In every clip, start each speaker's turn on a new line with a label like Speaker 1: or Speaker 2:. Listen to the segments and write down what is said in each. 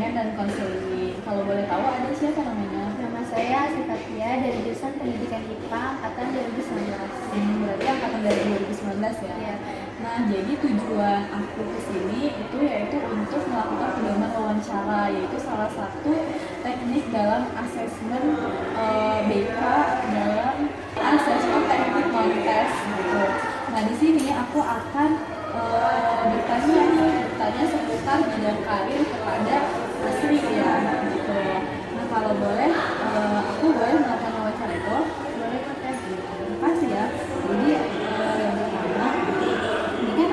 Speaker 1: pendidikan dan konseling. Kalau boleh tahu ada siapa namanya?
Speaker 2: Nama saya Sifatia dari jurusan Pendidikan IPA angkatan 2019.
Speaker 1: Berarti angkatan dari 2019 ya?
Speaker 2: Iya.
Speaker 1: Nah, jadi tujuan aku kesini itu yaitu untuk melakukan pedoman wawancara, yaitu salah satu teknik dalam asesmen BK dalam asesmen teknik non-tes gitu. Nah, di sini aku akan bertanya seputar bidang karir kepada Asri ya, gitu ya. Nah, kalau boleh, aku boleh melakukan wawancara itu?
Speaker 2: Boleh Kak Teh?
Speaker 1: Terima kasih ya. Jadi yang pertama, ini kan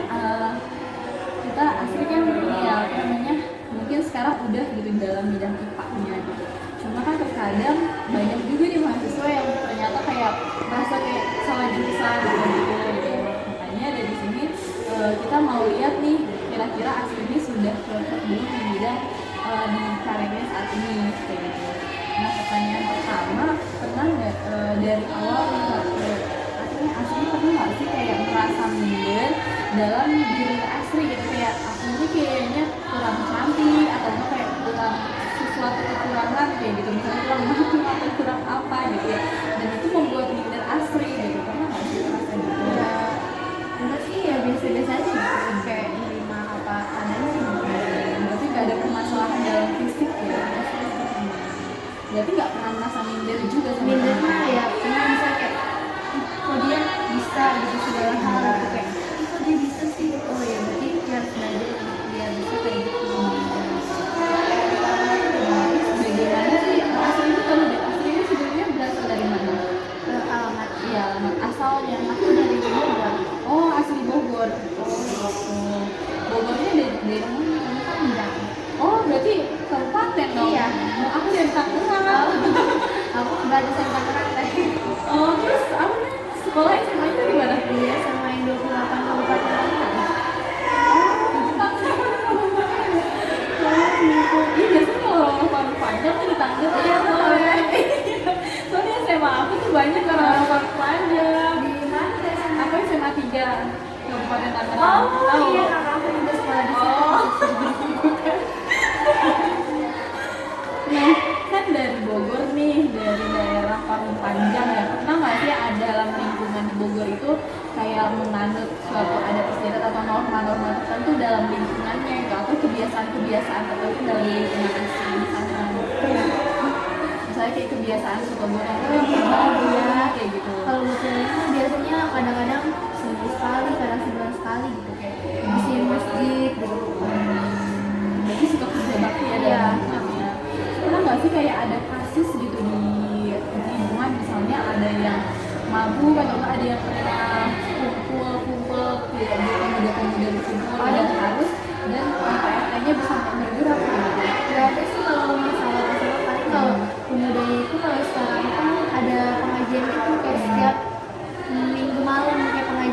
Speaker 1: kita Asri kan ya apa namanya, mungkin sekarang udah gitu dalam bidang IPA-nya gitu. Cuma kan terkadang banyak juga nih mahasiswa yang ternyata kayak merasa kayak salah jurusan gitu. Makanya dari sini kita mau lihat nih kira-kira Asri ini sudah cocok belum di bidang di karirnya saat ini kayak gitu. Nah, pertanyaan pertama, pernah nggak dari awal artinya Asri pernah nggak sih kayak merasa minder dalam diri Asri gitu, kayak aku ini kayaknya kurang cantik atau enggak kayak kurang sesuatu kekurangan kayak gitu, misalnya kurang mampu atau kurang apa gitu ya, dan itu membuat minder Asri gitu. Pernah nggak sih merasa gitu?
Speaker 2: Ya, enggak sih, ya biasa-biasa aja gitu. Kayak nerima apa adanya gitu.
Speaker 1: Berarti nggak ada permasalahan dalam fisik ya? Berarti nggak pernah merasa minder juga sama
Speaker 2: Minder
Speaker 1: teman-teman?
Speaker 2: mah ya, cuma bisa kayak kok dia bisa gitu segala hal gitu, kayak kok dia bisa sih, oh ya berarti dia harus belajar untuk dia bisa kayak gitu.
Speaker 1: Bagaimana sih Asri itu, kalau Asri ini sebenarnya berasal dari mana?
Speaker 2: Alamat
Speaker 1: Iya, alamat asalnya.
Speaker 2: aku dari Bogor.
Speaker 1: Oh, asli Bogor. Oh, gitu. Bogornya dari mana?
Speaker 2: Panjang.
Speaker 1: Oh, berarti kabupaten dong?
Speaker 2: Iya.
Speaker 1: Oh, aku dari Tangerang.
Speaker 2: Aku barisan Tangerang Teh.
Speaker 1: Oh, terus apa nih? Sekolah SMA itu di mana?
Speaker 2: Iya, sama yang 28 kabupaten Tangerang.
Speaker 1: Iya, biasanya kalau orang panjang tuh di Tangerang.
Speaker 2: Iya,
Speaker 1: Soalnya soalnya SMA aku tuh banyak orang panjang.
Speaker 2: Di mana ya?
Speaker 1: Aku SMA 3 Kabupaten Tangerang.
Speaker 2: Oh
Speaker 1: Tahu?
Speaker 2: iya, kakak aku juga sekolah di situ.
Speaker 1: Oh. Nah, kan dari Bogor nih, dari daerah Parung Panjang ya, pernah nggak sih ada dalam lingkungan di Bogor itu kayak menganut suatu adat istiadat atau norma-norma tertentu dalam lingkungannya gitu, atau kebiasaan-kebiasaan tertentu dalam lingkungan asli di sana? Misalnya kayak kebiasaan suka borong ya, kayak gitu.
Speaker 2: Kalau musimnya biasanya kadang-kadang seminggu sekali, kadang sebulan sekali gitu, kayak bersihin masjid gitu.
Speaker 1: Berarti suka kerja bakti ya
Speaker 2: Iya.
Speaker 1: dalam lingkungannya. Pernah nggak sih kayak ada kasus gitu di lingkungan, misalnya ada yang mabuk atau nggak ada yang pernah kumpul kayak pemuda-pemuda berkumpul dan harus, dan RT-nya bisa bergerak gitu?
Speaker 2: Gak ada sih kalau masalah paling kalau pemudanya itu kalau sekarang kan ada pengajian gitu kayak setiap minggu malam kayak pengajian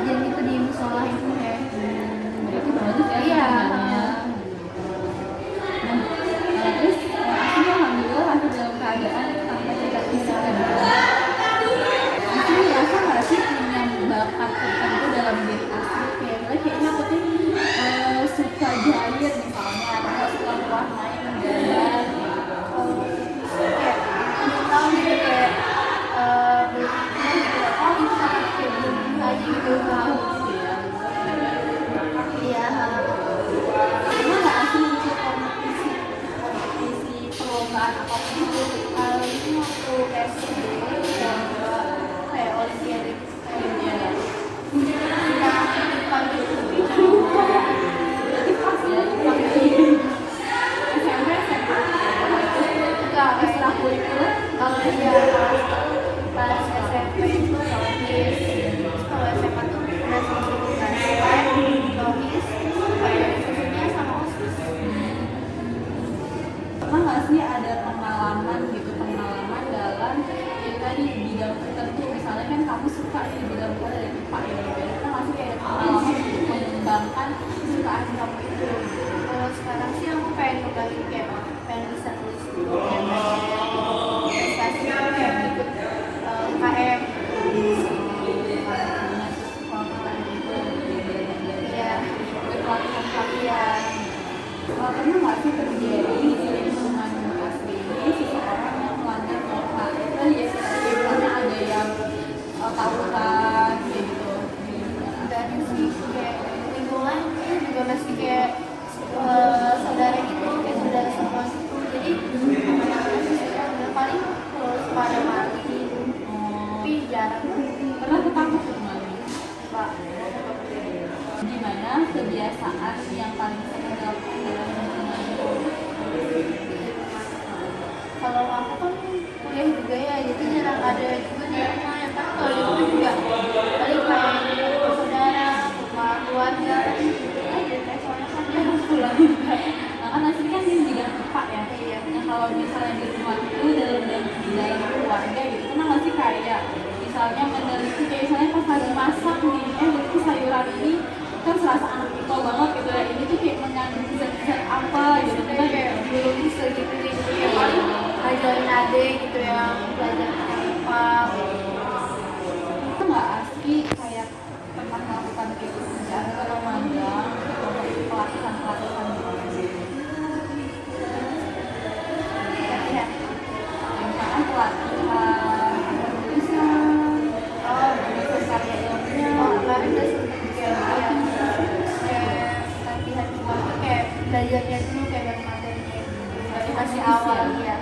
Speaker 1: kebiasaan yang paling sering dilakukan dalam lingkungan itu?
Speaker 2: Kalau aku kan kuliah juga ya, jadi jarang ada juga di rumah ya kan. Kalau di rumah juga paling main ke saudara, ke keluarga aja kayak soalnya kan jarang pulang juga.
Speaker 1: Nah, kan asli kan dia juga tepat ya.
Speaker 2: Iya.
Speaker 1: Nah, kalau misalnya di rumah itu dalam keluarga gitu, pernah nggak sih kayak misalnya meneliti kayak misalnya pas lagi masak nih, berarti sayuran ini kan serasa anak kita banget gitu ya, ini tuh kayak mengandung zat-zat apa gitu
Speaker 2: Kita
Speaker 1: kan
Speaker 2: kayak belum bisa gitu nih, kayak paling ngajarin adik gitu ya, belajar apa gitu.
Speaker 1: itu nggak asli kayak pernah melakukan kayak kerjaan atau magang atau pelatihan gitu.
Speaker 2: Ya.
Speaker 1: Misalkan pelatihan penulisan, penulisan karya ilmiah.
Speaker 2: Kemarin udah sempet kayak latihan cuma tuh kayak belajarnya dulu kayak dari materinya motivasi awal ya.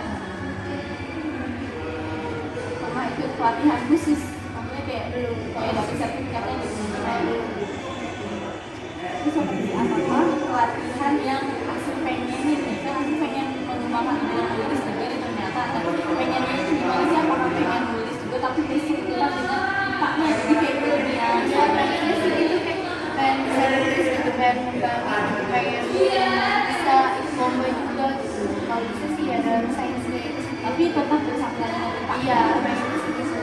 Speaker 1: Pernah ikut pelatihan khusus, maksudnya kayak
Speaker 2: Belum.
Speaker 1: kayak dapet sertifikatnya gitu.
Speaker 2: Kayak belum.
Speaker 1: Itu seperti apakah pelatihan yang asli pengenin nih, kan asli pengen mengembangkan bidang nulis juga nih ternyata pengennya itu gimana sih, apakah pengen nulis juga tapi basic dengan impaknya jadi kayak ilmiah
Speaker 2: Ya pengennya sih gitu kayak pengen bisa nulis gitu, pengen ngembangin gitu, pengen bisa ikut lomba juga gitu. Kalau bisa sih ya dalam sainsnya itu sih.
Speaker 1: tapi tetap bersamaan dengan impact.
Speaker 2: Iya pengennya sih gitu.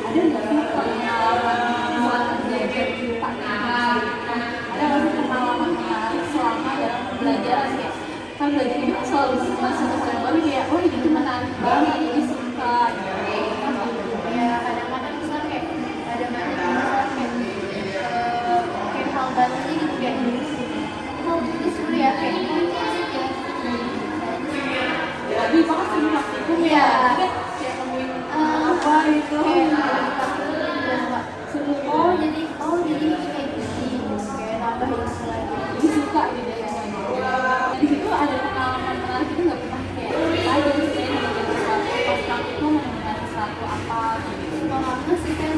Speaker 1: Ada nggak sih pengalaman buat belajar impact ada nggak sih pengalaman menarik selama dalam pembelajaran kayak kan belajar ini kan selalu masih yang baru kayak oh ini menarik banget ini suka gitu.
Speaker 2: Ya kadang-kadang misalnya kayak ada banyak misalnya kayak hal baru aja gitu kayak mau tulis dulu ya kayak tulis aja.
Speaker 1: Lebih banget sih praktikum ya.
Speaker 2: Iya.
Speaker 1: Kan kayak nemuin apa itu.
Speaker 2: Oh jadi kayak gini kayak nambah ilmu lagi.
Speaker 1: Jadi suka gitu ya. Dan di situ ada pengalaman menarik itu nggak pernah kayak aja sih kayak menemukan sesuatu pas praktikum menemukan sesuatu apa gitu.
Speaker 2: Semangatnya sih kayak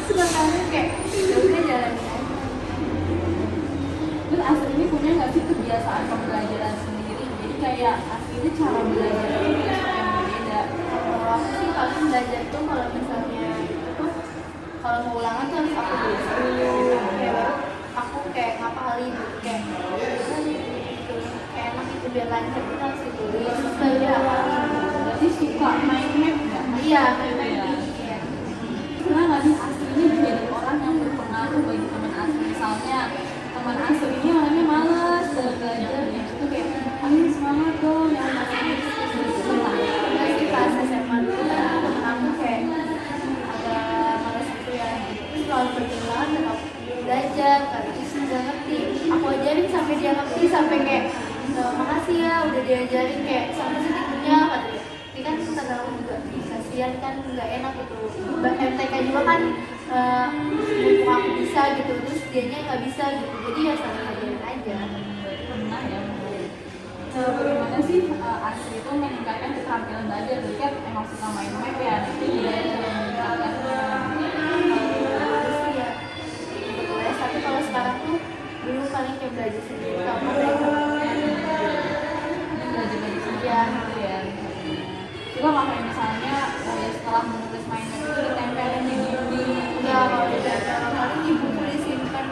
Speaker 2: sebenarnya kayak ya udah jalanin aja.
Speaker 1: Terus asli ini punya nggak sih kebiasaan pembelajaran sendiri? Jadi kayak asli ini cara belajar itu punya sesuatu yang berbeda.
Speaker 2: Kalau aku sih paling belajar tuh kalau misalnya itu tuh kalau mau ulangan tuh harus aku tulis dulu kayak baru aku kayak ngapalin kayak kayak enak itu biar lancar kita harus ditulis terus baru dia hafalin gitu.
Speaker 1: Berarti suka main map nggak?
Speaker 2: Iya
Speaker 1: Gitu
Speaker 2: memang
Speaker 1: ya.
Speaker 2: iya.
Speaker 1: Pernah nggak sih asli ini menjadi orang yang berpengaruh bagi teman asli? Misalnya teman asli ini orangnya malas dalam belajar, ya itu kayak ayo semangat dong yang masih pernah.
Speaker 2: Masih pas SMA dulu kan temen aku kayak agak malas gitu ya terus selalu perjuangan tetap belajar karena itu nggak ngerti aku ajarin sampai dia ngerti sampai kayak makasih ya udah diajarin kayak sampai segitunya katanya tapi kan terlalu juga kasihan kan nggak enak gitu MTK juga kan mumpung aku bisa gitu terus dianya nggak bisa gitu jadi ya saling ngajarin aja.
Speaker 1: Pernah ya. Bagaimana sih asli itu meningkatkan keterampilan belajar? Jadi kan emang suka main map ya, itu juga meningkatkan.
Speaker 2: Terus ya ikut les tapi kalau sekarang tuh dulu paling kayak belajar sendiri sama belajar
Speaker 1: Belajar sendiri
Speaker 2: ya.
Speaker 1: gitu ya. Juga kalau kayak misalnya ya setelah menulis main map itu ditempelin di dinding.
Speaker 2: Enggak mau ditempel paling di buku disimpan.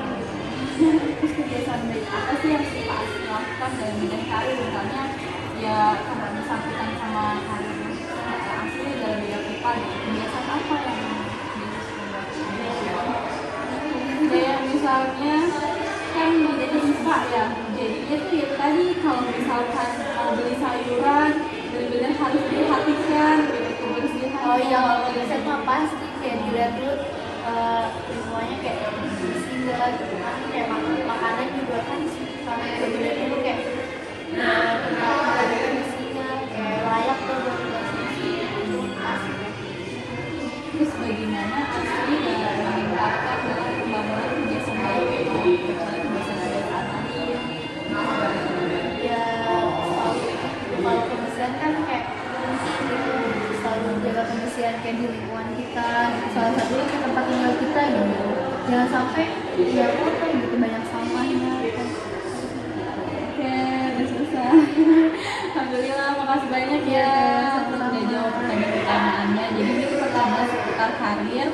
Speaker 1: Terus kebiasaan baik apa sih yang suka asli lakukan dalam bidang karir, misalnya ya karena bersangkutan sama karir asli dalam bidang IPA gitu, kebiasaan apa yang kayak misalnya kan jadi IPA ya, jadinya tuh ya tadi kalau misalkan mau beli sayuran benar-benar harus diperhatikan gitu kebersihan.
Speaker 2: Oh iya kalau kebiasaan mah pasti kayak dilihat dulu lingkungannya kayak bersih nggak gitu kan kayak makanan juga kan karena dilihat dulu kayak tempat bersih nggak kayak layak tuh buat konsumsi itu pasti.
Speaker 1: Terus bagaimana asli dalam meningkatkan dalam pembangunan kebiasaan baik itu, kecuali kebiasaan ada saat tadi
Speaker 2: Ya selalu kalau kebersihan kan kayak penting gitu selalu jaga kebersihan kebersihan kayak di lingkungan kita, salah satunya ke tempat tinggal kita gitu. Jangan sampai ya kotor gitu, banyak sampahnya.
Speaker 1: Oke, udah selesai. Alhamdulillah, makasih banyak ya udah jawab pertanyaan-pertanyaannya. Jadi ini kita bahas seputar karir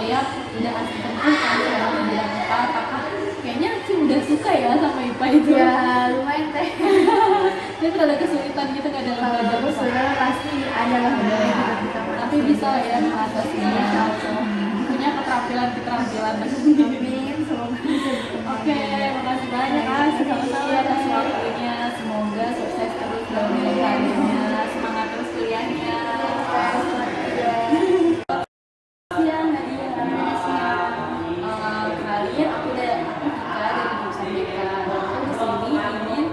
Speaker 1: yang udah asli tempuh kan sekarang di bidang IPA. Apakah kayaknya sih udah suka ya sama IPA itu?
Speaker 2: Ya lumayan teh.
Speaker 1: Dia tuh ada kesulitan gitu nggak dalam
Speaker 2: Kalau
Speaker 1: belajar
Speaker 2: aku
Speaker 1: IPA?
Speaker 2: sudah pasti ada lah kita.
Speaker 1: Tapi bisa lah ya mengatasinya. Punya keterampilan.
Speaker 2: Amin, semoga bisa.
Speaker 1: Oke, makasih banyak sama-sama atas waktunya. Semoga sukses terus dalam karirnya, semangat terus kuliahnya. Siang Nadia. Kalian aku Vika dari jurusan BK. Aku di sini ingin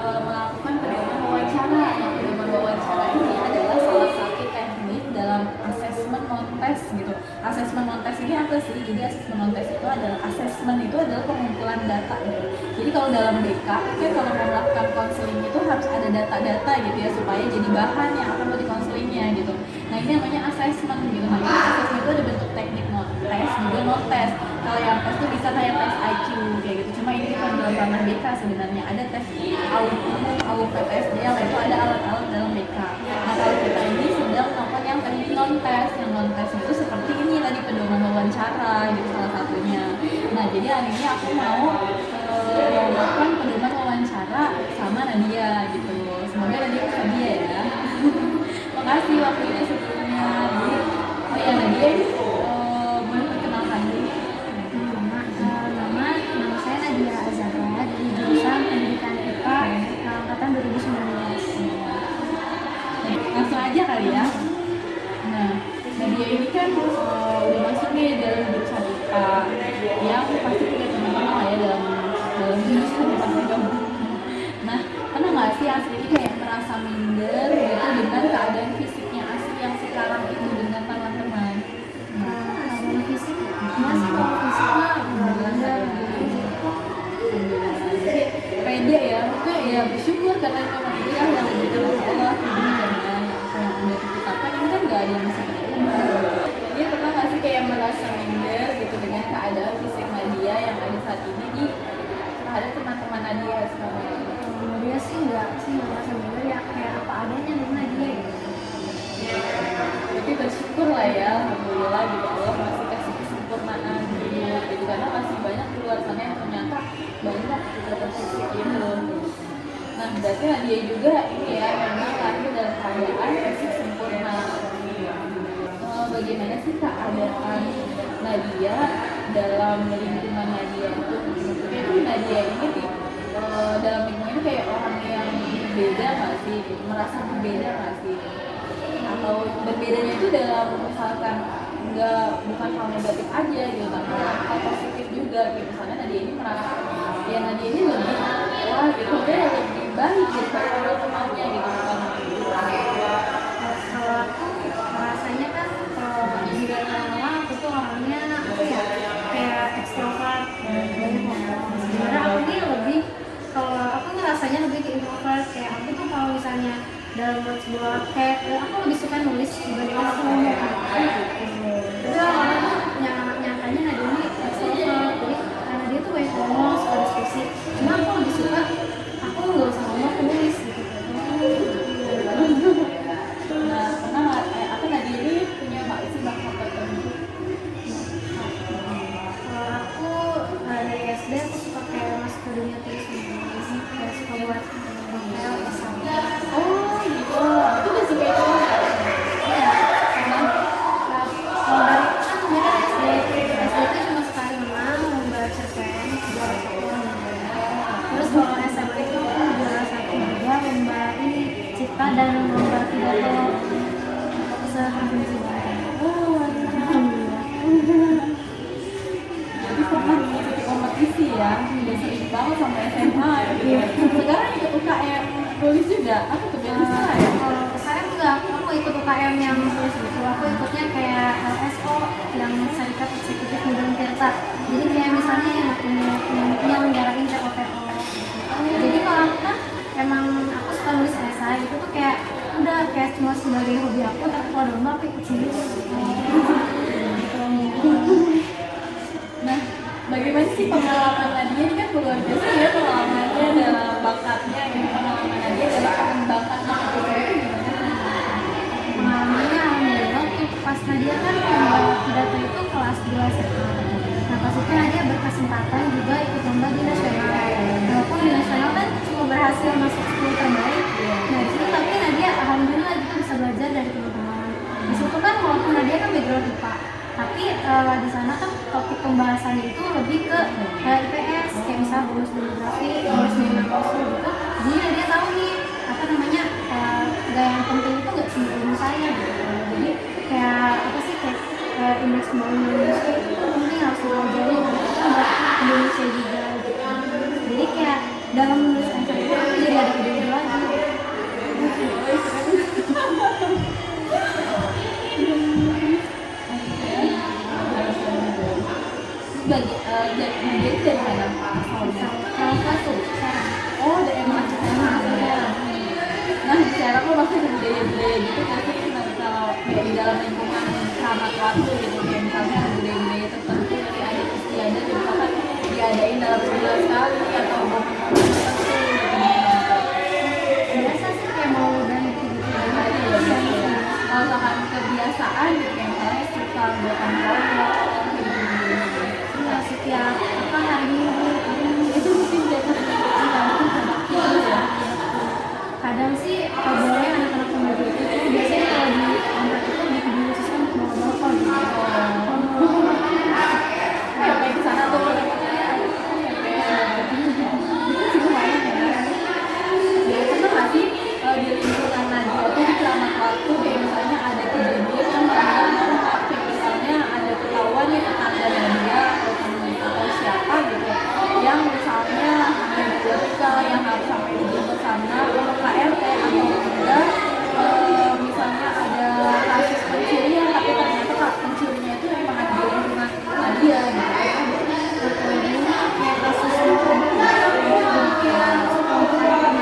Speaker 1: melakukan pedoman wawancara. Yang pedoman wawancara ini adalah salah satu teknik dalam asesmen non-tes gitu. Asesmen non-tes ini apa sih? Jadi asesmen non-tes itu adalah pengumpulan data gitu. Jadi kalau dalam BK kan kalau mau melakukan konseling itu harus ada data-data gitu ya supaya jadi bahan yang akan mau dikonselingnya gitu. Nah ini namanya asesmen gitu. Nah ini asesmen itu ada bentuk teknik non-tes juga non-tes. Kalau yang tes itu bisa kayak tes IQ kayak gitu. Cuma ini bukan dalam ranah BK sebenarnya. Ada tes AUP PTSD yang itu ada alat-alat dalam BK. Nah kalau kita ini sedang melakukan yang teknik non-tes. Yang non-tes itu seperti ini tadi pedoman wawancara gitu salah satunya. Nah jadi hari ini aku mau melakukan pedoman wawancara sama Nadia gitu. Semoga Nadia bisa dia ya. Makasih waktunya sebelumnya. Oh ya Nadia ini boleh perkenalkan dulu.
Speaker 2: Nama saya Nadia Azahra dari jurusan Pendidikan IPA angkatan 2019.
Speaker 1: Langsung aja kali ya. Nah, Nadia ini kan udah masuk nih dalam jurusan IPA yang pasti punya teman-teman lah ya dalam jurusan yang pasti gabung. Nah, pernah nggak sih asli kayak merasa minder gitu dengan keadaan fisiknya asli yang sekarang itu dengan teman-teman?
Speaker 2: Keadaan fisik, masih kalau fisik mah benar.
Speaker 1: Pede ya, maksudnya ya bersyukur karena memang itu yang diberikan oleh Allah dengan apa yang udah ditetapkan ini kan nggak ada yang bisa kita ubah. Dia pernah nggak sih kayak merasa minder gitu dengan keadaan fisik Nadia yang ada saat ini di terhadap teman-teman Nadia sekarang?
Speaker 2: Dia sih enggak merasa minder ya, kayak apa adanya dengan Nadia gitu.
Speaker 1: Jadi bersyukur lah ya, alhamdulillah gitu Allah masih kasih kesempurnaan gitu karena masih banyak di luar sana yang ternyata banyak juga fisik gitu. Nah berarti Nadia juga ini ya memang lahir dalam keadaan fisik sempurna. Bagaimana sih keadaan Nadia dalam lingkungan Nadia itu? Maksudnya itu Nadia ini dalam lingkungan ini kayak orang yang berbeda nggak sih? Merasa berbeda nggak sih? Atau berbedanya itu dalam misalkan bukan hal negatif aja gitu, tapi hal positif juga gitu. Misalnya Nadia ini merasa ya Nadia ini lebih wah gitu, dia lebih baik gitu kalau temannya gitu kan.
Speaker 2: Kalau aku rasanya kan di lama aku tuh orangnya apa ya, kayak ekstrovert, banyak ngomong. Sebenarnya aku ini lebih, kalau aku ngerasanya lebih ke introvert. Kayak aku tuh kalau misalnya dalam sebuah kayak aku lebih suka nulis dibanding aku ngomong gitu. Tapi orang tuh nyatanya Nadia ini ekstrovert, jadi karena dia tuh banyak ngomong, suka diskusi. Cuma aku lebih suka aku nggak usah ngomong, aku nulis gitu.
Speaker 1: Nah, pernah nggak apa Nadia ini punya bakat tertentu?
Speaker 2: Kalau aku dari SD aku suka kayak masuk ke dunia tulis, kayak suka buat novel, esai.
Speaker 1: Oh gitu, itu udah suka itu nggak?
Speaker 2: Iya, karena kalau dari kan beda SD itu cuma sekali menang lomba cerpen, juara satu lomba. Terus kalau SMA itu aku juara satu juga lomba ini cipta dan lomba pidato seprovinsi.
Speaker 1: Oh,
Speaker 2: Alhamdulillah.
Speaker 1: jadi pernah mengikuti kompetisi ya, udah sering banget sama SMA gitu. Sekarang ikut UKM tulis juga, apa tuh beasiswa ya?
Speaker 2: Kalau saya enggak, aku ikut UKM yang tulis gitu. Aku ikutnya kayak LSO yang Serikat Eksekutif Bidang Tirta. Jadi kayak misalnya yang nyelenggarain TOTO. Jadi kalau aku kan emang aku suka nulis esai itu tuh kayak udah kayak cuma sebagai hobi aku. Tapi kalau lomba tapi kecil.
Speaker 1: Nah, bagaimana sih pengalaman Nadia? Ini kan luar biasa ya pengalamannya dalam bakatnya, gitu. Pengalaman Nadia dalam bakatnya itu gimana?
Speaker 2: Pengalamannya alhamdulillah waktu pas Nadia kan pidato itu kelas 2 SMA. Nah pas itu Nadia berkesempatan juga ikut lomba di nasional. Walaupun di nasional kan cuma berhasil masuk 10 terbaik. Nah di situ tapi Nadia alhamdulillah gitu bisa belajar dari teman-teman. Di situ kan walaupun Nadia kan background IPA, tapi di sana kan topik pembahasan itu lebih ke IPS, kayak misal bonus demografi, bonus nilai gitu. Jadi Nadia tahu nih apa namanya gaya yang penting itu nggak cuma ilmu saya gitu. Jadi kayak apa sih kayak indeks pembangunan Indonesia itu penting harus dipelajari buat Indonesia juga gitu. Jadi kayak dalam menulis angkat itu aku jadi ada ide-ide lagi.
Speaker 1: Jadi dari mana asalnya?
Speaker 2: Salah satu cara.
Speaker 1: Oh, dari emang asalnya. Nah, secara aku masih ada budaya-budaya gitu pasti kalau kayak di dalam lingkungan keramat waktu gitu, kayak misalnya ada budaya-budaya tertentu yang ada istiadat yang misalkan diadain dalam sebulan sekali atau momen-momen tertentu gitu.
Speaker 2: Biasa sih kayak mau dan gitu.
Speaker 1: Kalau misalkan kebiasaan gitu, kayak misalnya suka buatan kelompok gitu.
Speaker 2: Nah, setiap apa hari Minggu
Speaker 1: Itu mungkin biasanya ya.
Speaker 2: kadang sih kabarnya anak-anak remaja itu biasanya kalau di angkat itu bikin khusus untuk bawa bapak gitu.
Speaker 1: Kayak ke sana tuh lumayan ya. Ya pernah nggak sih di lingkungan Nadia tuh di keramat waktu kayak misalnya ada kejadian yang kayak misalnya ada ketahuan ya tetangga Nadia atau siapa gitu yang misalnya mencurigakan yang harus sampai dijemput sana KRT atau enggak misalnya ada kasus pencurian tapi ternyata pencurinya itu memang ada di lingkungan Nadia gitu.
Speaker 2: Kayak kasus itu kayak 3 orang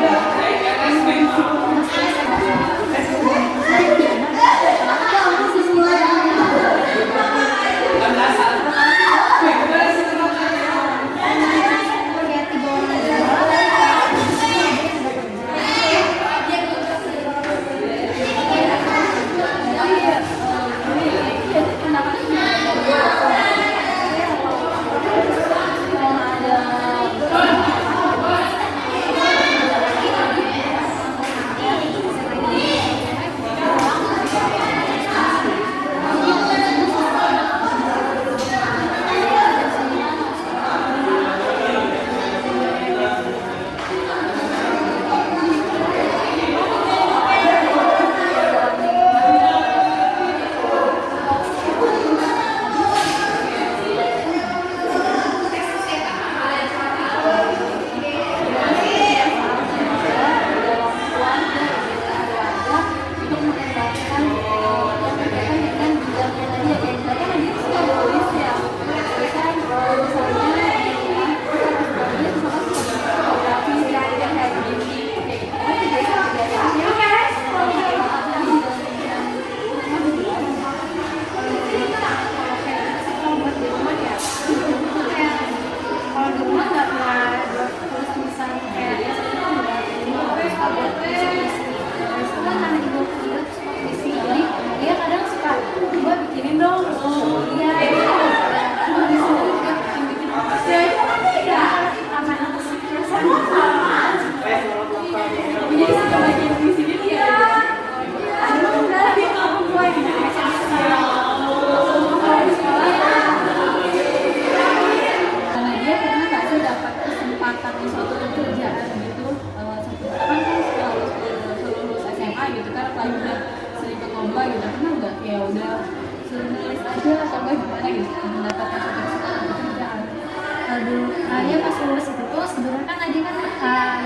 Speaker 2: dia pas lulus itu tuh sebenarnya kan Nadia kan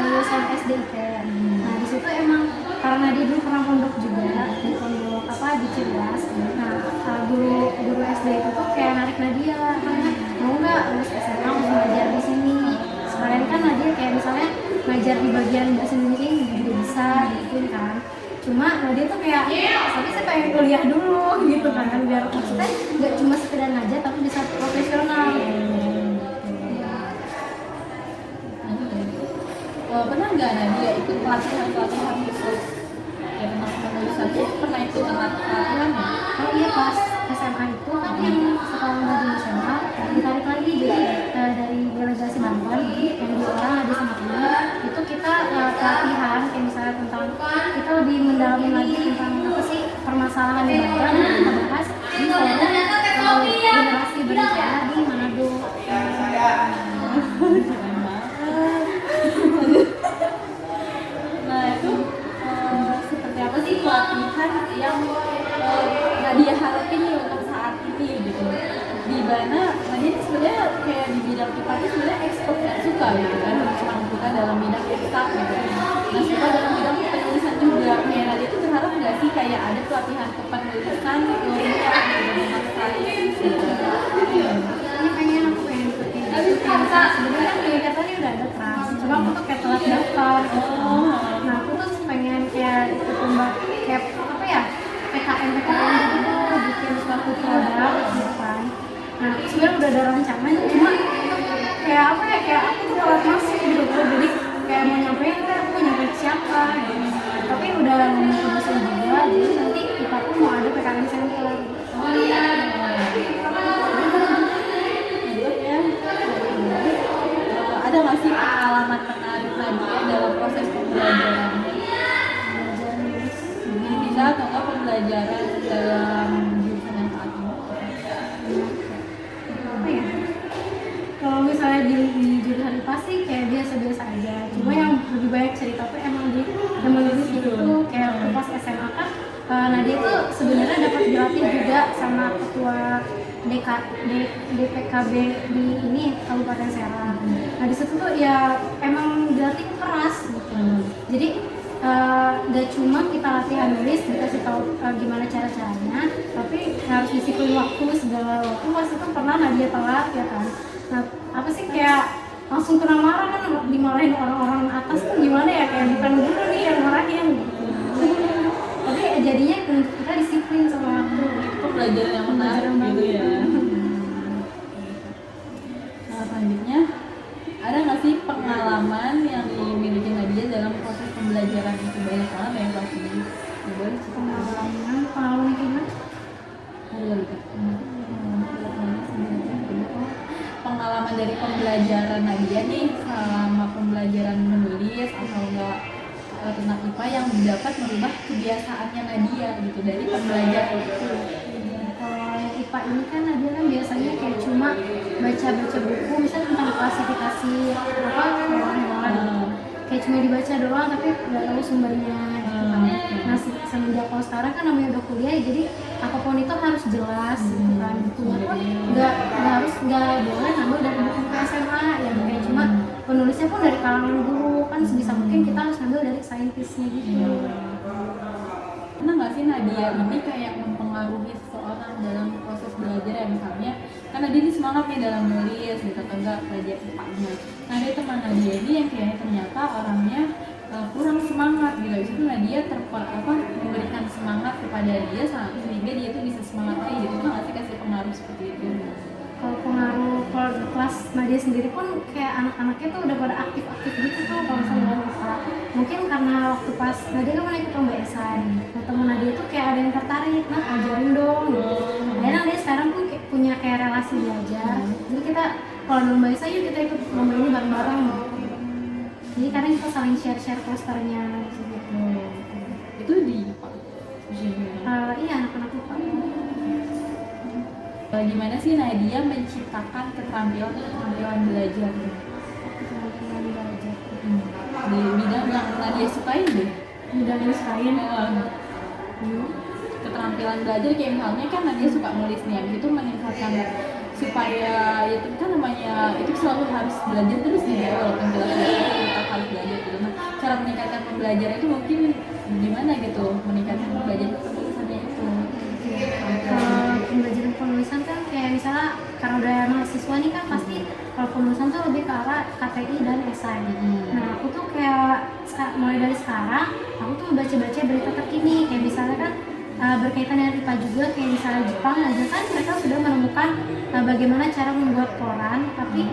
Speaker 2: lulusan SD kan. Nah di situ emang karena dia dulu pernah pondok juga di pondok apa di Ciboas. Nah guru SD itu tuh kayak narik Nadia karena mau nggak lulus SMA mau belajar di sini. Sekalian kan Nadia kayak misalnya ngajar di bagian bahasa Indonesia juga bisa gitu kan. cuma dia tuh kayak tapi saya pengen kuliah dulu gitu kan, biar maksudnya nggak cuma sekedar ngajar tapi bisa profesional.
Speaker 1: Pernah nggak Nadia ikut pelatihan khusus ya tentang penulisan? Pernah ikut pelatihan ya?
Speaker 2: Oh iya, pas SMA itu kan yang sekolah di SMA ditarik lagi, jadi dari delegasi Banten yang 2 orang ada sama temen itu kita pelatihan kayak misalnya tentang kita lebih mendalami lagi tentang apa sih permasalahan di Banten yang kita bahas di forum generasi berencana di Manado.
Speaker 1: Nah itu seperti apa sih pelatihan yang Nadia harapin nih untuk saat ini gitu, di mana Nadia ini sebenarnya kayak di bidang IPA itu sebenarnya expert nggak suka gitu kan, cuma suka dalam bidang eksak gitu, nah suka dalam bidang penulisan juga. Kayak Nadia itu berharap nggak sih kayak ada pelatihan kepenulisan ilmiah gitu gitu.
Speaker 2: Ini pengen aku pengen ikutin itu kayak sebenarnya kan kegiatannya udah ada keras, cuma aku tuh kayak telat daftar gitu. Nah aku tuh pengen kayak ikut lomba kayak apa ya, PKM gitu, bikin suatu produk gitu kan. Nah aku sebenarnya udah ada rencana, cuma kayak apa ya, kayak aku tuh telat masuk gitu, jadi kayak mau nyampein aku mau nyampein siapa gitu. Tapi udah ngomong ke dosen juga, jadi nanti kita pun mau ada PKM center.
Speaker 1: Ada nggak sih pengalaman menarik Nadia dalam proses pembelajaran? Bisa atau nggak pembelajaran dalam jurusan yang saat ini?
Speaker 2: Apa ya? Kalau misalnya di jurusan IPA sih kayak biasa-biasa aja. Cuma yang lebih banyak cerita tuh emang di menulis gitu. Kayak waktu pas SMA kan, Nadia itu sebenarnya dapat dilatih juga sama ketua DPKB di ini Kabupaten Serang. Nah di situ tuh ya emang dilatih keras gitu. Jadi gak cuma kita latihan nulis, dikasih tahu gimana cara-caranya, tapi harus disiplin waktu segala waktu. Pas itu pernah Nadia telat ya kan. Nah apa sih kayak langsung kena marah kan, dimarahin orang-orang atas tuh gimana ya, kayak bukan dulu nih yang marahin gitu. Tapi jadinya kita disiplin sama waktu.
Speaker 1: Pembelajaran yang menarik gitu ya. Nah selanjutnya ada nggak sih pengalaman yang dimiliki Nadia dalam proses pembelajaran itu? Banyak banget yang pasti boleh
Speaker 2: pengalaman gimana?
Speaker 1: Pengalaman dari pembelajaran Nadia nih selama pembelajaran menulis atau enggak tentang IPA yang dapat merubah kebiasaannya Nadia gitu dari pembelajaran itu.
Speaker 2: Kalau yang IPA ini kan Nadia kan biasanya kayak cuma baca-baca buku, misalnya tentang klasifikasi apa hewan-hewan, kayak cuma dibaca doang tapi nggak tahu sumbernya gitu kan. Nah semenjak kalau sekarang kan namanya udah kuliah, jadi apapun itu harus jelas gitu kan. Bukunya pun nggak boleh ngambil dari buku SMA yang kayak cuma penulisnya pun dari kalangan guru kan, sebisa mungkin kita harus ngambil dari saintisnya gitu.
Speaker 1: Pernah nggak sih Nadia ini kayak mempengaruhi seseorang dalam proses belajar ya, misalnya kan Nadia ini semangat nih dalam nulis gitu atau enggak belajar IPA-nya. Nah ada teman Nadia ini yang kayaknya ternyata orangnya kurang semangat gitu, itu Nadia memberikan semangat kepada dia sehingga dia tuh bisa semangat lagi gitu. Pernah nggak sih kasih pengaruh seperti itu?
Speaker 2: Kalau pengaruh, kalau di kelas Nadia sendiri pun kayak anak-anaknya tuh udah pada aktif-aktif gitu tuh kalau misalnya IPA. Mungkin karena waktu pas Nadia kan pernah ikut lomba esai, nah temen Nadia tuh kayak ada yang tertarik, nah ajarin dong gitu. Akhirnya Nadia sekarang pun punya kayak relasi belajar, jadi kita kalau lomba esai yuk kita ikut lomba ini bareng-bareng gitu. Jadi kadang kita saling share-share posternya gitu.
Speaker 1: Itu di IPA?
Speaker 2: Iya, anak-anak IPA.
Speaker 1: Gimana sih Nadia menciptakan keterampilan belajar?
Speaker 2: Keterampilan belajar.
Speaker 1: Di bidang yang Nadia sukain deh.
Speaker 2: Bidang yang sukain.
Speaker 1: Keterampilan belajar kayak misalnya kan Nadia suka nulis nih, habis itu meningkatkan supaya ya itu kan namanya itu selalu harus belajar terus nih ya, walaupun jelas tetap harus belajar gitu. Nah cara meningkatkan pembelajaran itu mungkin gimana gitu, meningkatkan pembelajaran penulisannya itu?
Speaker 2: Pembelajaran penulisan kan kayak misalnya karena udah mahasiswa nih kan pasti kalau penulisan tuh lebih ke arah
Speaker 3: KTI dan esai. Nah aku tuh kayak mulai dari sekarang aku tuh baca-baca berita terkini, kayak misalnya kan berkaitan dengan IPA juga, kayak misalnya Jepang aja kan mereka sudah menemukan bagaimana cara membuat koran, tapi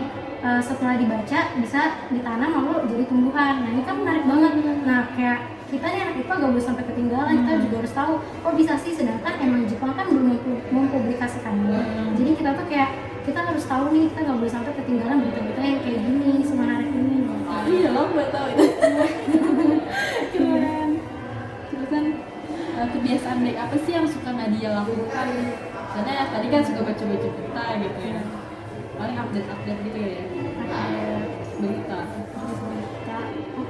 Speaker 3: setelah dibaca bisa ditanam lalu jadi tumbuhan. Nah ini kan menarik banget. Nah kayak kita nih anak IPA gak boleh sampai ketinggalan, kita juga harus tahu oh bisa sih, sedangkan emang Jepang kan belum mempublikasikannya. Jadi kita tuh kayak kita harus tahu nih, kita nggak boleh sampai ketinggalan berita-berita yang kayak gini, semenarik ini.
Speaker 1: Iya loh, gue tau itu. Keren. Terus kan kebiasaan baik apa sih yang suka Nadia lakukan? Karena ya, tadi kan suka baca-baca berita gitu ya. Paling update-update gitu ya. Berita.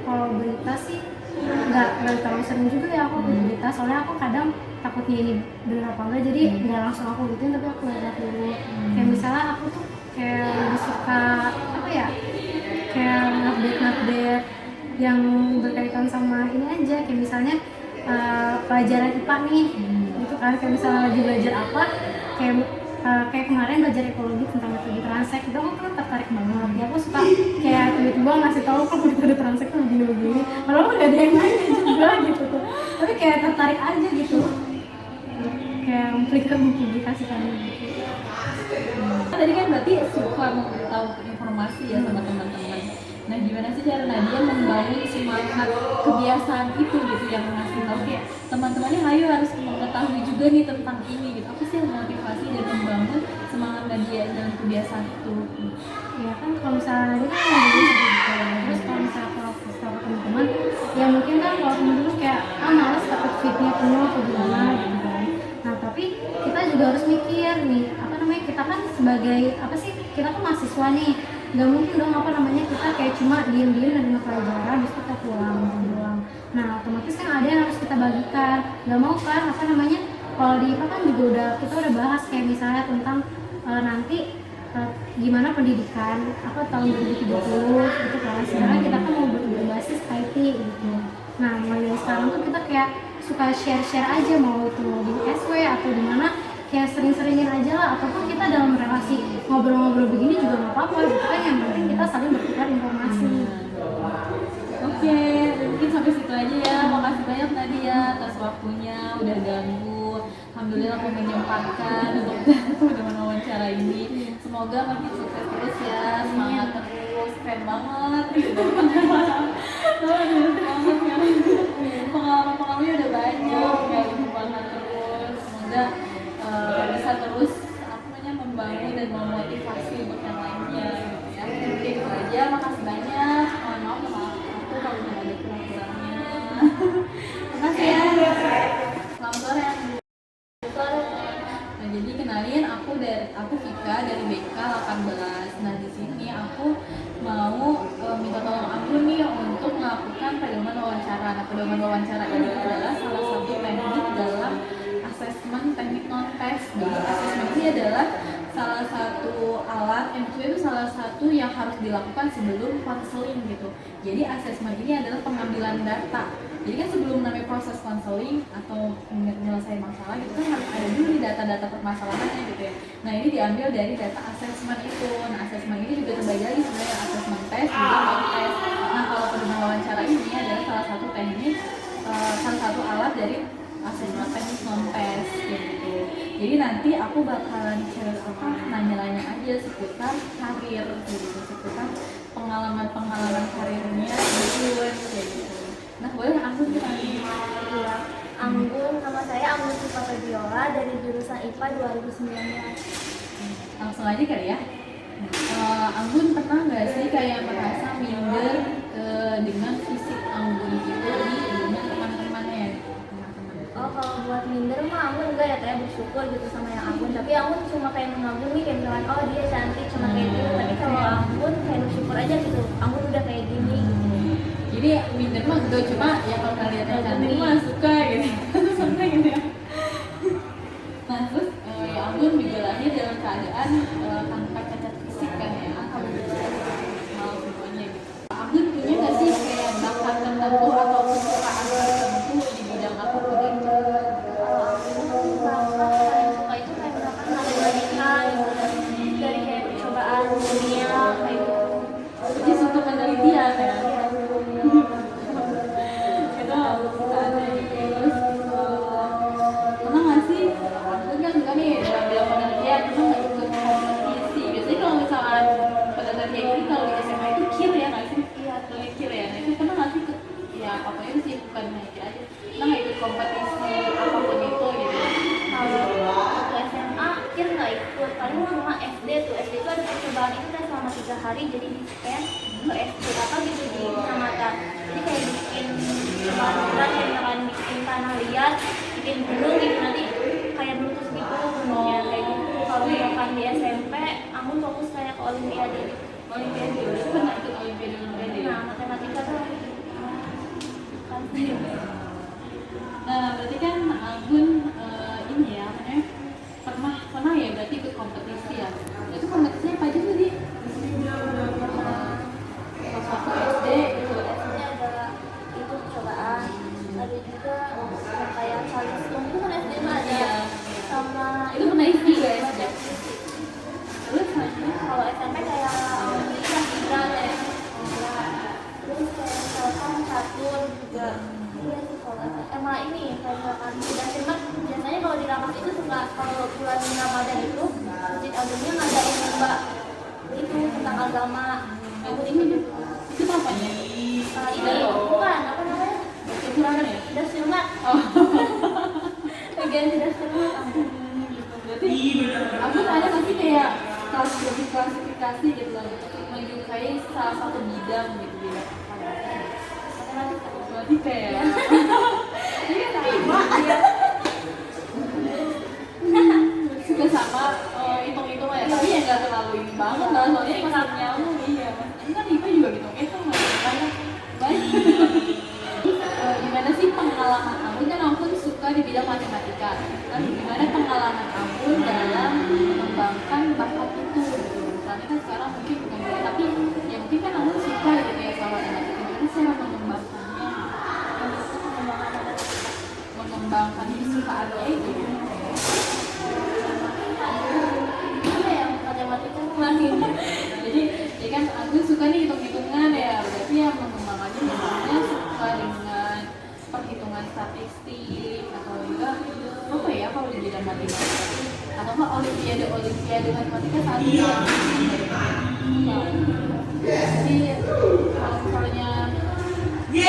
Speaker 3: Kalau berita sih nggak terlalu sering juga ya aku berita, soalnya aku kadang takutnya ini benar apa enggak, jadi nggak langsung aku gituin, tapi aku lihat dulu. Kayak misalnya aku tuh kayak lebih suka apa ya, kayak update yang berkaitan sama ini aja, kayak misalnya pelajaran IPA nih gitu kan, kayak misalnya lagi belajar apa, kayak kemarin belajar ekologi tentang metode transek itu aku kan tertarik banget ya, aku suka kayak tiba-tiba ngasih tahu kok metode transek tuh begini-begini, malah udah ada yang nanya juga gitu tuh, tapi kayak tertarik aja gitu, kayak mempublikasikan gitu.
Speaker 1: Tadi kan berarti suka memberitahu informasi ya sama teman-teman. Nah gimana sih cara Nadia membangun semangat kebiasaan itu gitu, yang ngasih tahu kayak teman-temannya ayo harus mengetahui juga nih tentang ini gitu. Apa sih yang motivasi dan membangun semangat Nadia dalam kebiasaan itu?
Speaker 3: Ya kan kalau misalnya Nadia kan jadi gitu, terus kalau misalnya aku kasih tahu ke teman-teman ya mungkin kan kalau teman-teman kayak males takut fitnya penuh atau gimana gitu kan. Nah tapi kita juga harus mikir nih, apa namanya, kita kan sebagai apa sih, kita kan mahasiswa nih, nggak mungkin dong apa namanya kita kayak cuma diem-diem nerima pelajaran habis kita pulang. Nah otomatis kan ada yang harus kita bagikan, nggak mau kan apa namanya, kalau di IPA kan juga kita udah bahas kayak misalnya tentang nanti gimana pendidikan apa tahun 2030 gitu kan, sekarang kita kan mau berbasis IT gitu. Nah mulai dari sekarang tuh kita kayak suka share aja, mau itu di SW atau di mana, kayak sering-seringin aja lah, ataupun kita dalam relasi ngobrol-ngobrol begini juga nggak apa-apa gitu kan, yang penting kita saling bertukar informasi.
Speaker 1: Oke, mungkin sampai situ aja ya. Makasih banyak Nadia atas waktunya, udah ganggu. Alhamdulillah aku menyempatkan untuk wawancara ini. Semoga makin sukses terus ya, semangat terus, keren banget gitu. Pengalaman-pengalamannya udah banyak ya, semangat terus. Semoga bisa terus membangun dan memotivasi untuk yang lainnya gitu ya. Oke, itu aja. Makasih banyak. Mohon maaf sama aku kalau ada kurang-kurangnya. Makasih ya. Selamat sore. Nah, jadi kenalin aku Vika dari BK 18. Nah, di sini aku mau minta tolong Anggun nih untuk melakukan pedoman wawancara. Nah, pedoman wawancara ini adalah salah satu teknik dalam asesmen teknik non-tes. Jadi asesmen ini adalah salah satu alat, itu salah satu yang harus dilakukan sebelum konseling gitu. Jadi asesmen ini adalah pengambilan data. Jadi kan sebelum namanya proses konseling atau menyelesaikan masalah gitu kan harus ada dulu nih data-data permasalahannya gitu ya. Nah ini diambil dari data asesmen itu. Nah asesmen ini juga terbagi lagi sebenarnya asesmen tes juga non-tes. Nah kalau pedoman wawancara ini adalah salah satu teknik, salah satu alat dari asesmen teknik non-tes gitu. Jadi nanti aku bakalan nanya-nanya aja seputar karir gitu, seputar pengalaman karirnya gitu kayak gitu. Nah boleh Anggun kita nih.
Speaker 2: Iya, Anggun, nama saya Anggun Siva Febiola dari jurusan IPA 2019.
Speaker 1: Langsung aja kali ya. Anggun pernah nggak sih kayak merasa minder dengan fisik Anggun gitu dengan teman-temannya?
Speaker 2: Oh kalau buat minder mah Anggun enggak ya, kayak bersyukur gitu sama yang Anggun. Tapi Anggun cuma kayak mengagumi, kayak bilang oh dia cantik cuma kayak gitu. Tapi kalau Anggun kayak bersyukur aja gitu, Anggun udah kayak gini gitu.
Speaker 1: Jadi minder mah gitu, cuma ya kalau kalian yang cantik mah suka gitu. Sampai gitu ya. Nah terus ya Anggun juga lahir dalam keadaan tanpa cacat fisik kan ya, alhamdulillah mau semuanya gitu. Anggun punya nggak sih kayak bakat tertentu atau kesukaan tertentu di bidang apapun itu?
Speaker 2: Kalau Anggun bakat paling suka itu kayak misalkan matematika gitu, dari kayak percobaan dunia kayak gitu.
Speaker 1: Jadi suka
Speaker 2: nggak ikut, paling cuma SD tuh. SD tuh ada percobaan itu kan selama 3 hari, jadi di scan ke SD apa gitu di kecamatan. Jadi kayak bikin peraturan, kayak misalkan bikin tanah liat, bikin gunung gitu, nanti kayak meletus gitu gunungnya kayak gitu. Kalau misalkan di SMP aku fokus kayak ke olimpiade.
Speaker 1: Itu pernah ikut olimpiade
Speaker 2: Nah, matematika tuh kan
Speaker 1: Nah, berarti kan Anggun ini ya, pernah ya berarti ikut kompetisi ya. Itu kompetisinya apa aja tuh di? Pas waktu SD itu.
Speaker 2: SD ada itu percobaan, ada juga yang kayak saling itu kan SD mah ada
Speaker 1: Iya.
Speaker 2: sama
Speaker 1: Itu pernah ikut juga ya?
Speaker 2: ada.
Speaker 1: Terus selanjutnya
Speaker 2: Kalau SMP kayak alhamdulillah juga ya. Terus kayak misalkan catur juga. Iya sih kalau sama ini kayak misalkan dan cuman biasanya kalau di Rangkas itu suka kalau bulan Ramadan itu masjid agungnya ngadain lomba itu tentang agama. Aku ikut itu.
Speaker 1: itu apanya?
Speaker 2: Ini bukan apa namanya?
Speaker 1: Kekurangan ya?
Speaker 2: Das sunat.
Speaker 1: Oh.
Speaker 2: Bagian das sunat.
Speaker 1: Berarti aku ada nggak sih kayak klasifikasi gitu loh untuk menyukai salah satu bidang gitu bidang
Speaker 2: Matematika.
Speaker 1: matematika ya. Iya tapi suka sama hitung-hitung ya, tapi ya nggak terlalu ini banget lah, soalnya pas nyamuk iya. Ini kan IPA juga hitung-hitung banyak. Gimana sih pengalaman kamu? Kan Ampun suka di bidang matematika. Nah, gimana pengalaman Ampun dalam mengembangkan bakat itu? Gitu. Misalnya kan sekarang mungkin bukan boleh, tapi ya mungkin kan Ampun suka gitu ya sama matematika. Gimana cara mengembangkannya? Mengembangkan kesukaannya itu.
Speaker 2: Apa ya matematika kemarin?
Speaker 1: Jadi, ya kan Ampun suka nih hitung-hitungan ya. Berarti yang mengembangkannya misalnya suka dengan perhitungan statistik atau juga apa ya kalau di bidang matematika atau apa olimpiade matematika saat ini ya. Jadi kalau misalnya itu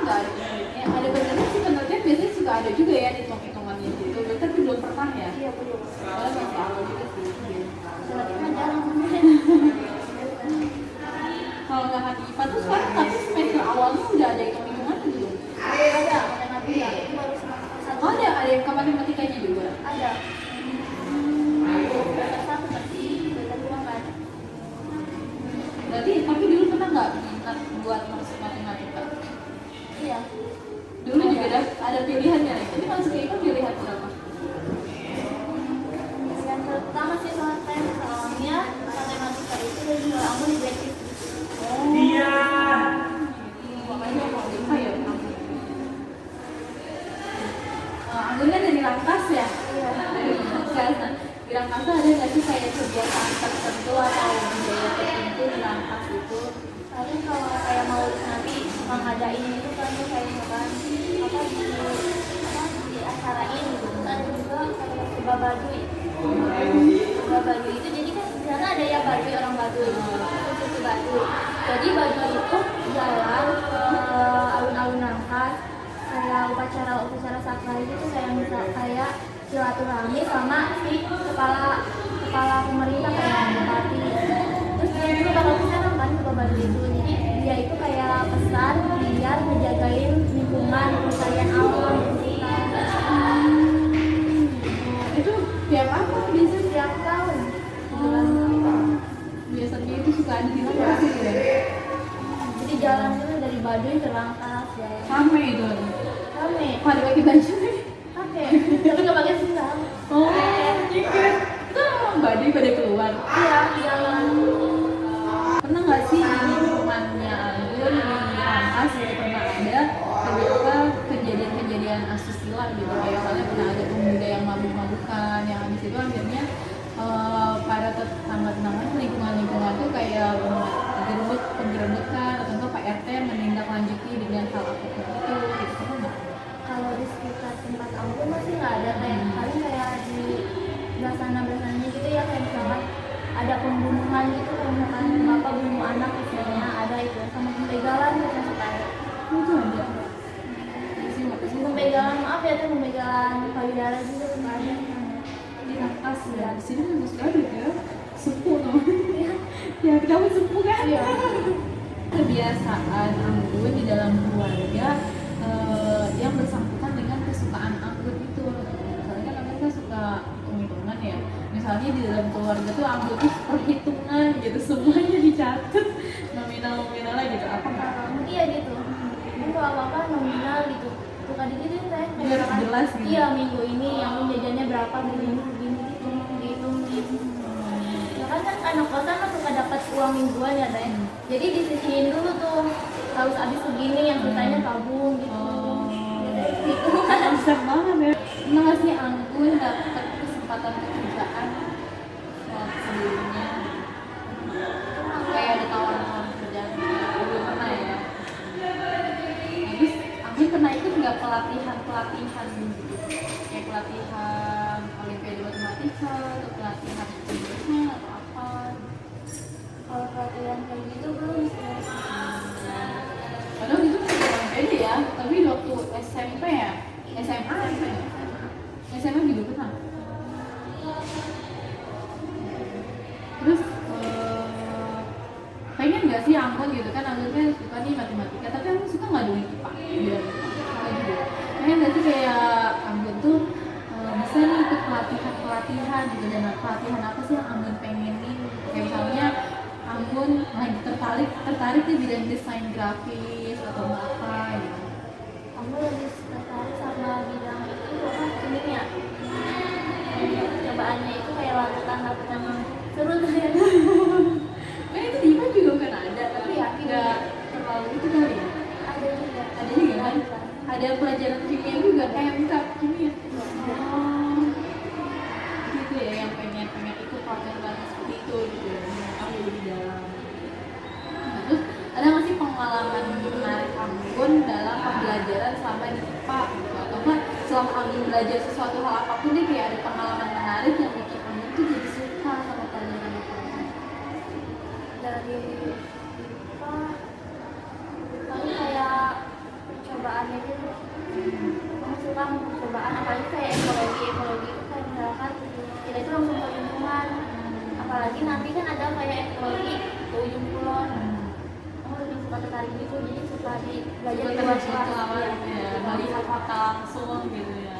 Speaker 1: nggak ada penelitian, ada benernya sih penelitian biasanya suka ada juga ya hitung-hitungannya gitu, tapi belum pernah ya.
Speaker 2: Iya belum.
Speaker 1: Soalnya masih awal juga sih.
Speaker 2: Matematika jarang.
Speaker 1: Kalau nggak hati IPA tuh sekarang tapi semester awalnya udah ada hitung-hitungan belum?
Speaker 2: Ada matematika. Itu baru satu.
Speaker 1: Oh, ada yang ke matematikanya juga.
Speaker 2: Ada. Semester satu pasti. Semester dua nggak ada.
Speaker 1: Berarti tapi dulu pernah nggak minat buat masuk matematika?
Speaker 2: Iya.
Speaker 1: Dulu juga ada pilihannya nih. Jadi masuk IPA pilihan berapa?
Speaker 2: Yang pertama sih soalnya matematika itu dan juga aku di basic.
Speaker 1: Iya. Makanya mau IPA ya. Anggun kan dari Rangkas ya?
Speaker 2: Iya.
Speaker 1: Dari Rangkas. Nah, di Rangkas tuh ada nggak sih kayak kegiatan tertentu atau budaya tertentu di Rangkas itu?
Speaker 2: Tapi kalau kayak mau nanti ngadain itu kan tuh kayak misalkan di acarain gitu kan juga kayak Subah Baduy. Subah Baduy itu jadi kan di sana ada ya Baduy orang Baduy, suku Baduy. Jadi Baduy itu jalan ke alun-alun Rangkas kayak upacara sakral itu kayak misal kayak silaturahmi sama si kepala pemerintah kayak bupati. Terus dia juga bakal kesana kan ke Baduy itu. Jadi dia itu kayak pesan biar ngejagain lingkungan, kelestarian alam gitu.
Speaker 1: Itu tiap apa biasanya?
Speaker 2: Setiap tahun.
Speaker 1: Biasanya itu suka ada di Rangkas gitu ya?
Speaker 2: Jadi jalan dulu dari Baduy ke Rangkas ya.
Speaker 1: Sampai itu.
Speaker 2: Rame.
Speaker 1: Pada pakai baju.
Speaker 2: Oke. Tapi nggak pakai sendal.
Speaker 1: Oh, ikut. Itu Baduy pada keluar.
Speaker 2: Iya, jalan.
Speaker 1: Pernah nggak sih di lingkungannya Anggun di Rangkas gitu pernah ada beberapa kejadian-kejadian asusila gitu kayak misalnya pernah ada pemuda yang mabuk-mabukan yang habis itu akhirnya para tetangga-tetangga lingkungan tuh kayak penggerebekan atau enggak Pak RT menindaklanjuti dengan hal apapun itu gitu pernah nggak?
Speaker 2: Kalau di sekitar tempat aku masih nggak ada kayak paling kayak di belasana-belasananya gitu ya kayak misalkan ada pembunuhan gitu kayak misalkan bapak bunuh anak misalnya ada itu sama pembegalan gitu suka ada.
Speaker 1: Itu ada. Sih nggak sih
Speaker 2: Pembegalan maaf ya tuh pembegalan payudara juga suka ada.
Speaker 1: di Rangkas Ya, di sini bagus banget ya, sepuh namanya. Ya, kamu sepuh kan?
Speaker 2: Iya.
Speaker 1: Kebiasaan Anggun di dalam keluarga yang bersangkutan dengan kesukaan Anggun itu. Misalnya kan Anggun kan suka hitung-hitungan ya. Misalnya di dalam keluarga tuh Anggun tuh perhitungan gitu, semuanya dicatat nominal-nominalnya gitu. Apakah
Speaker 2: Iya gitu. Ini kalau apa-apa nominal gitu. Suka digituin teh.
Speaker 1: biar jelas gitu?
Speaker 2: Iya, minggu ini yang jajannya berapa, minggu ini begini gitu. Dihitung gitu. Ya kan anak kosan kan suka dapat uang mingguan ya teh. Jadi disisihin dulu tuh. Harus habis segini yang sisanya tabung gitu. Gitu.
Speaker 1: Konsep banget ya. Pernah nggak sih Anggun dapat kesempatan pekerjaan sebelumnya? Kayak ada tawaran kerjaan gitu. Belum pernah ya. Habis Anggun pernah ikut nggak pelatihan gitu? Kayak pelatihan Olimpiade Matematika atau pelatihan Indonesia atau apa?
Speaker 2: Kalau pelatihan kayak gitu belum sih.
Speaker 1: Padahal itu masih Olimpiade ya, tapi waktu SMP ya, SMA ya? SMA juga pernah. Terus pengen nggak sih Anggun gitu kan, Anggun kan suka nih matematika, tapi Anggun suka nggak dengan IPA? Iya, suka juga. Pengen nggak sih kayak Anggun tuh bisa nih ikut pelatihan gitu, dan pelatihan apa sih yang Anggun pengenin? Kayak misalnya Anggun lagi tertarik di bidang desain grafis atau apa gitu.
Speaker 2: Kamu lebih tertarik sama bidang itu apa kimia? Cobaannya itu kayak larutan seru tuh ya.
Speaker 1: Kan itu di IPA juga kan ada, tapi ya nggak terlalu itu kali ya.
Speaker 2: Ada juga.
Speaker 1: Ada juga kan? Ada pelajaran kimia juga kayak minta kimia. Oh, gitu ya, yang pengen ikut pelatihan seperti itu gitu ya, tahu lebih dalam. Nah, terus ada nggak sih pengalaman menarik Anggun dalam pembelajaran selama di IPA gitu? Atau enggak selama Anggun belajar sesuatu hal apapun deh, kayak ada pengalaman menarik yang bikin Anggun tuh jadi suka sama pelajaran itu?
Speaker 2: Dari apa? Paling kayak percobaannya gitu. Kamu suka percobaan, apalagi kayak ekologi itu kayak misalkan kita itu langsung ke lingkungan. Apalagi nanti kan ada kayak ekologi ke ujung kulon. Kamu lebih suka tertarik gitu, jadi suka di belajar di luar kelas.
Speaker 1: Ya, melihat fakta langsung gitu ya.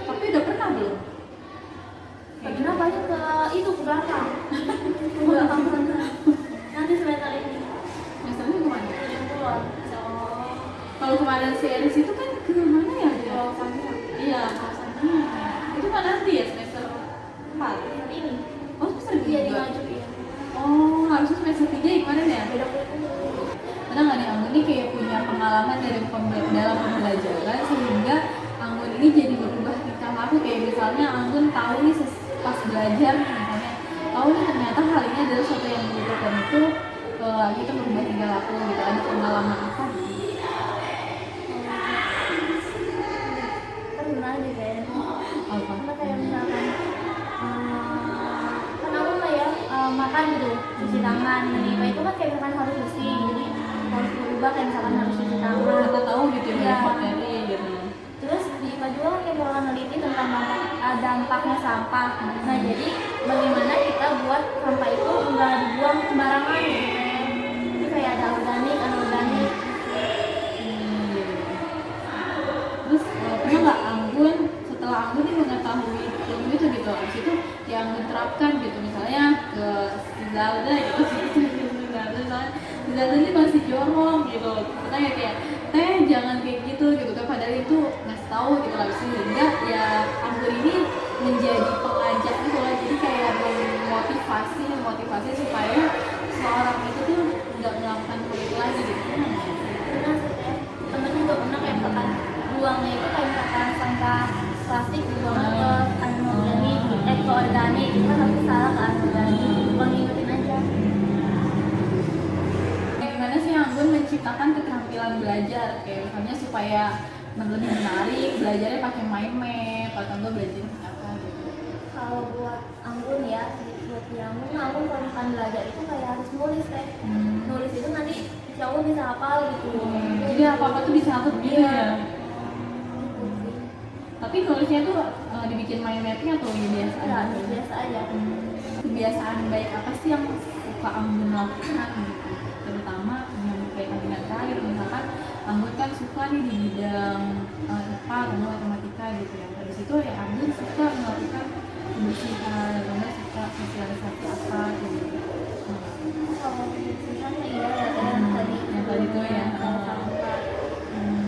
Speaker 1: Tapi udah pernah belum?
Speaker 2: Pernah banyak ke itu ke belakang. Ke belakang sana. Nanti semester ini
Speaker 1: Misalnya kemana?
Speaker 2: ujung kulon.
Speaker 1: Kalau kemarin series itu kan ke mana ya?
Speaker 2: Pulau Samia.
Speaker 1: Iya, kawasannya. Itu kan nanti ya semester 4.
Speaker 2: Semester ini.
Speaker 1: Oh, semester
Speaker 2: Iya
Speaker 1: 3.
Speaker 2: di maju ya.
Speaker 1: Oh, harusnya semester 3 ya kemarin ya?
Speaker 2: Beda kurikulum.
Speaker 1: Pernah nggak nih Anggun ini kayak punya pengalaman dari dalam pembelajaran sehingga Anggun ini jadi berubah tingkah laku, kayak misalnya Anggun tahu nih pas belajar nih, misalnya tahu nih ternyata hal ini adalah sesuatu yang buruk, dan itu kita berubah tingkah laku gitu. Ada pengalaman apa gitu?
Speaker 2: Pernah deh kayaknya.
Speaker 1: Apa?
Speaker 2: Pernah kayak misalkan kan aku nggak ya makan gitu, cuci tangan. Nah, IPA itu kan kayak misalkan harus bersih, jadi harus berubah kayak misalkan harus cuci tangan.
Speaker 1: Kita tahu gitu ya,
Speaker 2: Iya.
Speaker 1: materi gitu.
Speaker 2: Terus di IPA juga kan kayak bakal neliti tentang dampaknya sampah. Nah jadi bagaimana kita buat sampah itu nggak dibuang sembarangan gitu. Jadi kayak ada organik, anorganik.
Speaker 1: Terus pernah nggak Anggun setelah Anggun nih mengetahui ilmu itu gitu, abis itu yang Anggun terapkan gitu, misalnya ke Zalda gitu, Zalda ini masih jorong gitu, kita ya kayak teh jangan kayak gitu kan, padahal itu ngasih tahu gitu lah, sehingga ya Anggun ini menjadi pengajak gitu lah, jadi kayak memotivasi supaya seorang itu tuh nggak melakukan hal itu lagi gitu.
Speaker 2: Pernah sih kayak temen juga pernah kayak misalkan buangnya itu kayak misalkan sampah plastik dibuang ke anorganik, ke organik, itu kan harus salah ke anorganik. Buang ingetin aja.
Speaker 1: Gimana sih Anggun menciptakan keterampilan belajar, kayak misalnya supaya lebih menarik, belajarnya pakai mind map atau enggak belajar apa gitu?
Speaker 2: Kalau buat Anggun ya, buat di Anggun kalau misalkan belajar itu kayak harus nulis teh. Nulis itu nanti insya Allah bisa hafal gitu.
Speaker 1: Jadi apa-apa tuh dicatat gitu ya.
Speaker 2: Gitu sih.
Speaker 1: Tapi nulisnya tuh dibikin mind mapping atau biasa
Speaker 2: Ya,
Speaker 1: aja?
Speaker 2: biasa aja.
Speaker 1: Kebiasaan baik apa sih yang suka Anggun lakukan gitu? Terutama yang berkaitan dengan karir, misalkan Anggun kan suka nih di bidang IPA atau matematika gitu ya. Dari situ ya Anggun suka melakukan pembersihan atau suka sosialisasi apa gitu.
Speaker 2: Kalau misalnya iya yang tadi
Speaker 1: Yang tadi tuh ya.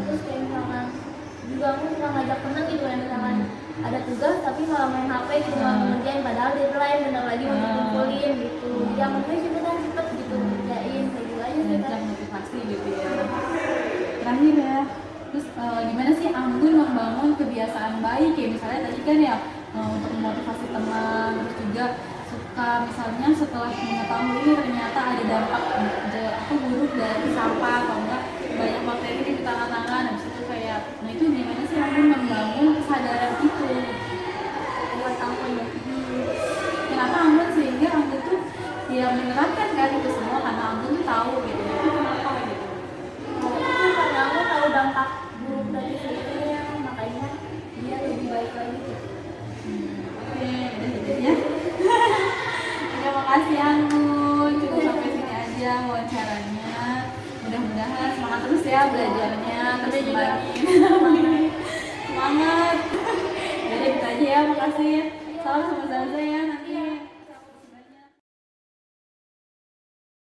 Speaker 2: terus kayak misalkan juga aku suka ngajak temen gitu ya, misalkan ada tugas tapi malah main HP gitu, malah ngerjain padahal deadline bentar lagi mau dikumpulin gitu. Yang penting cepetan cepet gitu kerjain kayak gitu aja sih
Speaker 1: Ngajak
Speaker 2: kan.
Speaker 1: motivasi gitu ya. Terakhir ya, terus gimana sih Anggun membangun kebiasaan baik ya, misalnya tadi kan ya untuk memotivasi teman, terus juga suka misalnya setelah mengetahui ini ternyata ada dampak apa buruk dari sampah atau enggak banyak bakteri di tangan-tangan, habis itu kayak nah itu gimana sih Anggun membangun kesadaran itu
Speaker 2: Buat aku ya.
Speaker 1: kenapa Anggun sehingga Anggun tuh ya menerapkan kan itu semua karena Anggun tuh tahu gitu itu kenapa gitu.
Speaker 2: Karena aku tahu dampak buruk dari filmnya, makanya dia lebih baik lagi gitu.
Speaker 1: Oke, udah gitu ya. Oke, makasih Anggun. Cukup sampai sini aja wawancaranya. Mudah-mudahan semangat terus ya belajarnya. Terus semangat. Semangat. Jadi kita aja ya, makasih. Salam sama Zaza ya nanti.